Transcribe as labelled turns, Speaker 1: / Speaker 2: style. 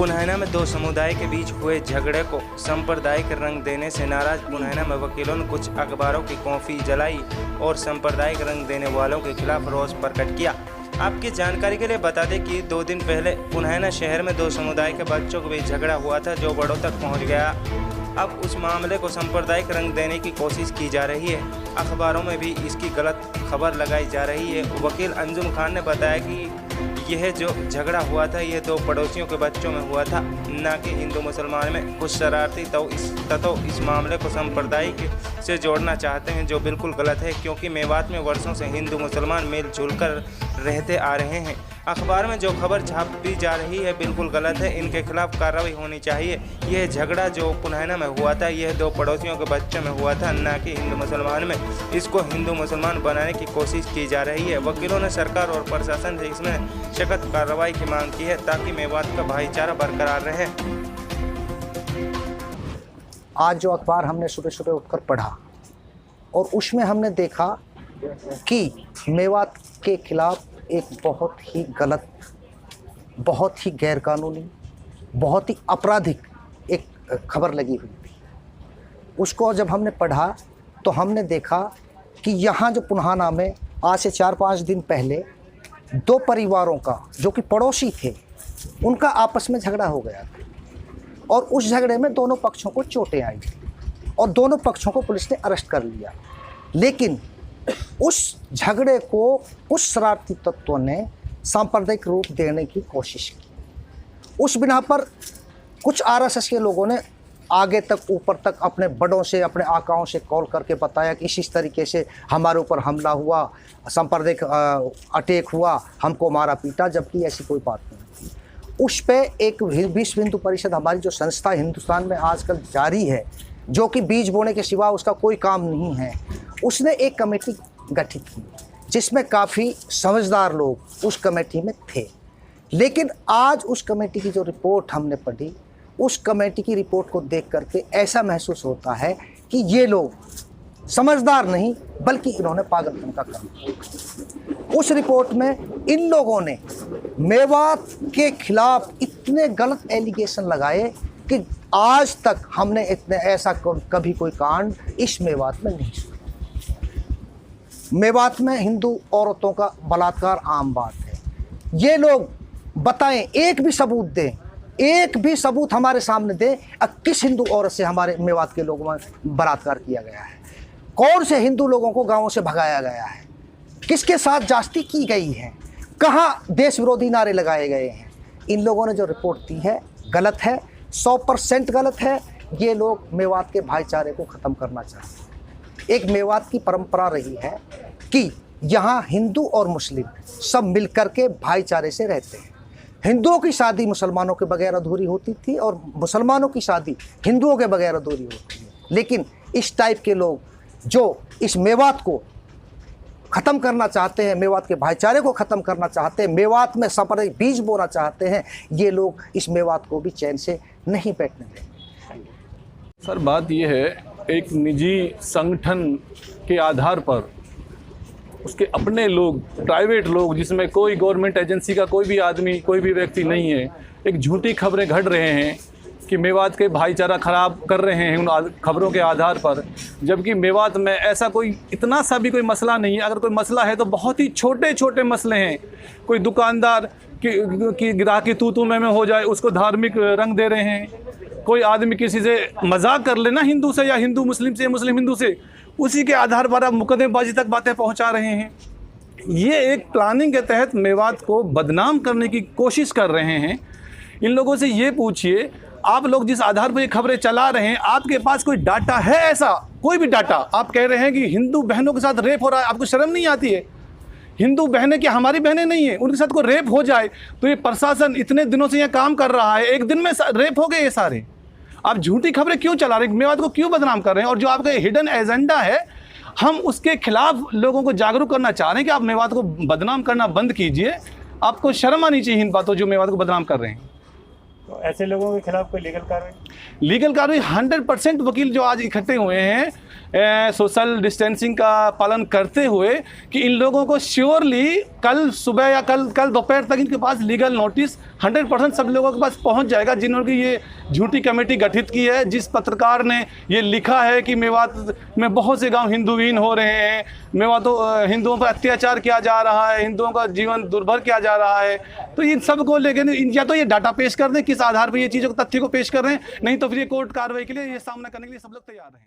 Speaker 1: पुनैना में दो समुदाय के बीच हुए झगड़े को सांप्रदायिक रंग देने से नाराज पुनैना में वकीलों ने कुछ अखबारों की कॉपी जलाई और सांप्रदायिक रंग देने वालों के खिलाफ रोष प्रकट किया। आपकी जानकारी के लिए बता दें कि 2 दिन पहले पुनैना शहर में दो समुदाय के बच्चों के बीच झगड़ा हुआ था जो बड़ों तक पहुंच गया। अब उस मामले को सांप्रदायिक रंग देने की कोशिश की जा रही है। अखबारों में भी इसकी गलत खबर लगाई जा रही है। वकील अंजुम खान ने बताया कि यह जो झगड़ा हुआ था यह दो पड़ोसियों के बच्चों में हुआ था, न कि हिंदू मुसलमान में। कुछ शरारती तत्व इस मामले को सांप्रदायिक से जोड़ना चाहते हैं जो बिल्कुल गलत है, क्योंकि मेवात में वर्षों से हिंदू मुसलमान मिलजुल कर रहते आ रहे हैं। अखबार में जो खबर छापी जा रही है बिल्कुल गलत है, इनके खिलाफ कार्रवाई होनी चाहिए। यह झगड़ा जो पुनैना में हुआ था यह दो पड़ोसियों के बच्चों में हुआ था, न कि हिंदू मुसलमान में। इसको हिंदू मुसलमान बनाने की कोशिश की जा रही है। वकीलों ने सरकार और प्रशासन से इसमें सख्त कार्रवाई की मांग की है ताकि मेवात का भाईचारा बरकरार रहे।
Speaker 2: आज जो अखबार हमने सुबह सुबह उठकर पढ़ा और उसमें हमने देखा कि मेवात के खिलाफ एक बहुत ही गलत, बहुत ही गैरकानूनी, बहुत ही आपराधिक एक खबर लगी हुई थी। उसको जब हमने पढ़ा तो हमने देखा कि यहाँ जो पुनहाना में आज से 4-5 दिन पहले दो परिवारों का जो कि पड़ोसी थे उनका आपस में झगड़ा हो गया था और उस झगड़े में दोनों पक्षों को चोटें आई और दोनों पक्षों को पुलिस ने अरेस्ट कर लिया। लेकिन उस झगड़े को कुछ शरारती तत्वों ने सांप्रदायिक रूप देने की कोशिश की। उस बिना पर कुछ आरएसएस के लोगों ने आगे तक ऊपर तक अपने बड़ों से, अपने आकाओं से कॉल करके बताया कि इस तरीके से हमारे ऊपर हमला हुआ, सांप्रदायिक अटैक हुआ, हमको मारा पीटा, जबकि ऐसी कोई बात नहीं थी। उस पे एक विश्व हिंदू परिषद, हमारी जो संस्था हिंदुस्तान में आजकल जारी है, जो कि बीज बोने के सिवा उसका कोई काम नहीं है, उसने एक कमेटी गठित की जिसमें काफ़ी समझदार लोग उस कमेटी में थे। लेकिन आज उस कमेटी की जो रिपोर्ट हमने पढ़ी, उस कमेटी की रिपोर्ट को देख करके ऐसा महसूस होता है कि ये लोग समझदार नहीं बल्कि इन्होंने पागलपन का काम किया। उस रिपोर्ट में इन लोगों ने मेवात के खिलाफ इतने गलत एलिगेशन लगाए कि आज तक हमने इतने ऐसा कभी कोई कांड इस मेवात में नहीं सुना। मेवात में हिंदू औरतों का बलात्कार आम बात है। ये लोग बताएं, एक भी सबूत दें, एक भी सबूत हमारे सामने दें किस हिंदू औरत से हमारे मेवात के लोगों में बलात्कार किया गया है, कौन से हिंदू लोगों को गांवों से भगाया गया है, किसके साथ जास्ती की गई है, कहाँ देश विरोधी नारे लगाए गए हैं। इन लोगों ने जो रिपोर्ट दी है गलत है, 100% गलत है। ये लोग मेवात के भाईचारे को ख़त्म करना चाहते हैं। एक मेवात की परंपरा रही है कि यहाँ हिंदू और मुस्लिम सब मिलकर के भाईचारे से रहते हैं। हिंदुओं की शादी मुसलमानों के बगैर अधूरी होती थी और मुसलमानों की शादी हिंदुओं के बगैर अधूरी होती है। लेकिन इस टाइप के लोग जो इस मेवात को ख़त्म करना चाहते हैं, मेवात के भाईचारे को ख़त्म करना चाहते हैं, मेवात में सांप्रदायिक बीज बोना चाहते हैं, ये लोग इस मेवात को भी चैन से नहीं बैठने देंगे।
Speaker 3: सर, बात यह है, एक निजी संगठन के आधार पर उसके अपने लोग, प्राइवेट लोग, जिसमें कोई गवर्नमेंट एजेंसी का कोई भी आदमी, कोई भी व्यक्ति नहीं है, एक झूठी खबरें घड़ रहे हैं कि मेवात के भाईचारा ख़राब कर रहे हैं उन खबरों के आधार पर। जबकि मेवात में ऐसा कोई इतना सा भी कोई मसला नहीं है। अगर कोई मसला है तो बहुत ही छोटे छोटे मसले हैं। कोई दुकानदार की ग्राहकी तू में हो जाए, उसको धार्मिक रंग दे रहे हैं। कोई आदमी किसी से मजाक कर लेना, हिंदू से या हिंदू मुस्लिम से, मुस्लिम हिंदू से, उसी के आधार पर आप मुकदमेबाजी तक बातें पहुंचा रहे हैं। ये एक प्लानिंग के तहत मेवात को बदनाम करने की कोशिश कर रहे हैं। इन लोगों से ये पूछिए, आप लोग जिस आधार पर ये खबरें चला रहे हैं, आपके पास कोई डाटा है? ऐसा कोई भी डाटा? आप कह रहे हैं कि हिंदू बहनों के साथ रेप हो रहा है, आपको शर्म नहीं आती है? हिंदू बहनें क्या हमारी बहनें नहीं हैं? उनके साथ कोई रेप हो जाए तो ये प्रशासन इतने दिनों से यहाँ काम कर रहा है, एक दिन में रेप हो गए ये सारे। आप झूठी खबरें क्यों चला रहे हैं? मेवात को क्यों बदनाम कर रहे हैं? और जो आपका हिडन एजेंडा है, हम उसके खिलाफ लोगों को जागरूक करना चाह रहे हैं कि आप मेवात को बदनाम करना बंद कीजिए। आपको शर्म आनी चाहिए इन बातों जो मेवात को बदनाम कर रहे हैं।
Speaker 4: तो ऐसे लोगों के खिलाफ कोई लीगल कार्रवाई
Speaker 3: 100% वकील जो आज इकट्ठे हुए हैं, सोशल डिस्टेंसिंग का पालन करते हुए कि इन लोगों को श्योरली कल सुबह या कल दोपहर तक इनके पास लीगल नोटिस 100% सब लोगों के पास पहुंच जाएगा, जिन्होंने ये झूठी कमेटी गठित की है। जिस पत्रकार ने ये लिखा है कि मेवात में बहुत से गांव हिंदूहीन हो रहे हैं, मेवातों हिंदुओं पर अत्याचार किया जा रहा है, हिंदुओं का जीवन दुर्भर किया जा रहा है, तो इन सब को लेकर या तो ये डाटा पेश कर दें किस आधार पर ये चीज़ों तथ्य को पेश कर रहे हैं, नहीं तो फिर ये कोर्ट कार्रवाई के लिए ये सामना करने के लिए सब लोग तैयार हैं।